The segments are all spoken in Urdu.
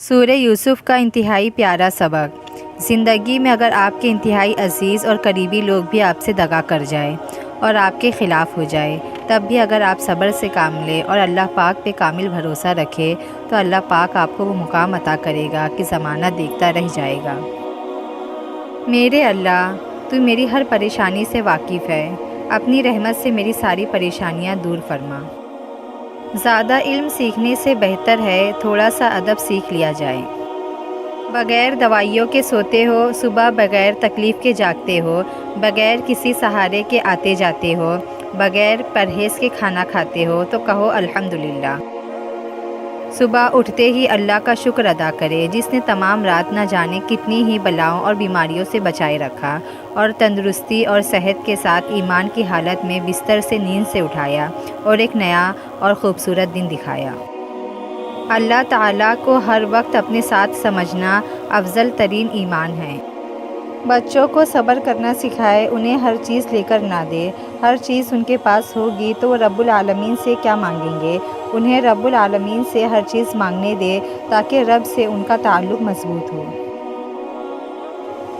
سورہ یوسف کا انتہائی پیارا سبق۔ زندگی میں اگر آپ کے انتہائی عزیز اور قریبی لوگ بھی آپ سے دغا کر جائے اور آپ کے خلاف ہو جائے، تب بھی اگر آپ صبر سے کام لیں اور اللہ پاک پہ کامل بھروسہ رکھے تو اللہ پاک آپ کو وہ مقام عطا کرے گا کہ زمانہ دیکھتا رہ جائے گا۔ میرے اللہ، تو میری ہر پریشانی سے واقف ہے، اپنی رحمت سے میری ساری پریشانیاں دور فرما۔ زیادہ علم سیکھنے سے بہتر ہے تھوڑا سا ادب سیکھ لیا جائے۔ بغیر دوائیوں کے سوتے ہو، صبح بغیر تکلیف کے جاگتے ہو، بغیر کسی سہارے کے آتے جاتے ہو، بغیر پرہیز کے کھانا کھاتے ہو تو کہو الحمدللہ۔ صبح اٹھتے ہی اللہ کا شکر ادا کرے جس نے تمام رات نہ جانے کتنی ہی بلاؤں اور بیماریوں سے بچائے رکھا اور تندرستی اور صحت کے ساتھ ایمان کی حالت میں بستر سے نیند سے اٹھایا اور ایک نیا اور خوبصورت دن دکھایا۔ اللہ تعالیٰ کو ہر وقت اپنے ساتھ سمجھنا افضل ترین ایمان ہے۔ بچوں کو صبر کرنا سکھائے، انہیں ہر چیز لے کر نہ دے۔ ہر چیز ان کے پاس ہوگی تو وہ رب العالمین سے کیا مانگیں گے؟ انہیں رب العالمین سے ہر چیز مانگنے دے تاکہ رب سے ان کا تعلق مضبوط ہو۔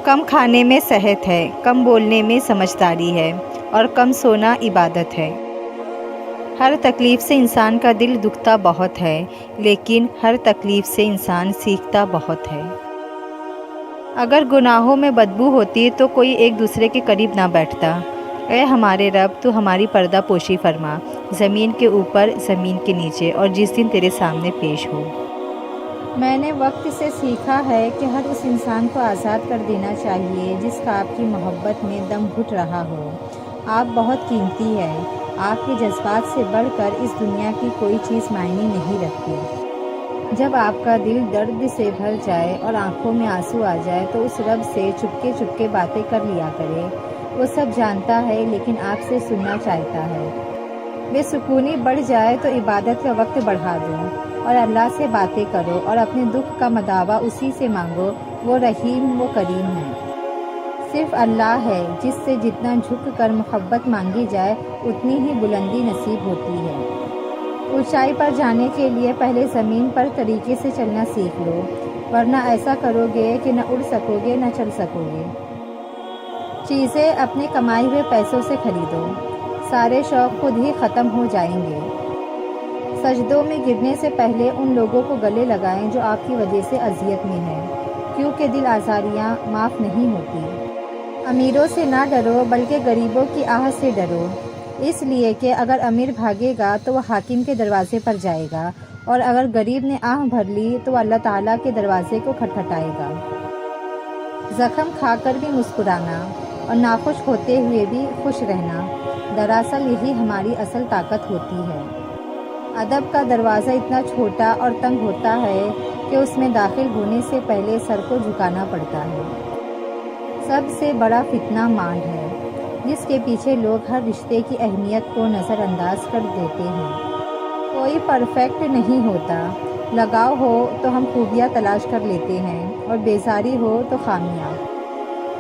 کم کھانے میں صحت ہے، کم بولنے میں سمجھداری ہے اور کم سونا عبادت ہے۔ ہر تکلیف سے انسان کا دل دکھتا بہت ہے، لیکن ہر تکلیف سے انسان سیکھتا بہت ہے۔ اگر گناہوں میں بدبو ہوتی تو کوئی ایک دوسرے کے قریب نہ بیٹھتا۔ اے ہمارے رب، تو ہماری پردہ پوشی فرما، زمین کے اوپر، زمین کے نیچے اور جس دن تیرے سامنے پیش ہو۔ میں نے وقت سے سیکھا ہے کہ ہر اس انسان کو آزاد کر دینا چاہیے جس کا آپ کی محبت میں دم گھٹ رہا ہو۔ آپ بہت قیمتی ہے، آپ کے جذبات سے بڑھ کر اس دنیا کی کوئی چیز معنی نہیں رکھتی۔ جب آپ کا دل درد سے بھر جائے اور آنکھوں میں آنسو آ جائے تو اس رب سے چپکے چپکے باتیں کر لیا کرے۔ وہ سب جانتا ہے لیکن آپ سے سننا چاہتا ہے۔ بے سکونی بڑھ جائے تو عبادت کا وقت بڑھا دو اور اللہ سے باتیں کرو اور اپنے دکھ کا مداوع اسی سے مانگو، وہ رحیم و کریم ہے۔ صرف اللہ ہے جس سے جتنا جھک کر محبت مانگی جائے اتنی ہی بلندی نصیب ہوتی ہے۔ اونچائی پر جانے کے لیے پہلے زمین پر طریقے سے چلنا سیکھ لو، ورنہ ایسا کرو گے کہ نہ اڑ سکو گے نہ چل سکو گے۔ چیزیں اپنے کمائے ہوئے پیسوں سے خریدو، سارے شوق خود ہی ختم ہو جائیں گے۔ سجدوں میں گرنے سے پہلے ان لوگوں کو گلے لگائیں جو آپ کی وجہ سے اذیت میں ہیں، کیونکہ دل آزاریاں معاف نہیں ہوتی۔ امیروں سے نہ ڈرو بلکہ غریبوں کی آہ سے ڈرو، اس لیے کہ اگر امیر بھاگے گا تو وہ حاکم کے دروازے پر جائے گا اور اگر غریب نے آہ بھر لی تو وہ اللہ تعالیٰ کے دروازے کو کھٹکھٹائے گا۔ زخم کھا کر بھی مسکرانا اور ناخوش ہوتے ہوئے بھی خوش رہنا، دراصل یہی ہماری اصل طاقت ہوتی ہے۔ ادب کا دروازہ اتنا چھوٹا اور تنگ ہوتا ہے کہ اس میں داخل ہونے سے پہلے سر کو جھکانا پڑتا ہے۔ سب سے بڑا فتنہ مانگ ہے، جس کے پیچھے لوگ ہر رشتے کی اہمیت کو نظر انداز کر دیتے ہیں۔ کوئی پرفیکٹ نہیں ہوتا، لگاؤ ہو تو ہم خوبیاں تلاش کر لیتے ہیں اور بیزاری ہو تو خامیاں۔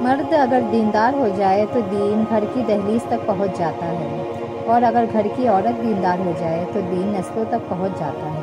مرد اگر دیندار ہو جائے تو دین گھر کی دہلیز تک پہنچ جاتا ہے، اور اگر گھر کی عورت دیندار ہو جائے تو دین نسلوں تک پہنچ جاتا ہے۔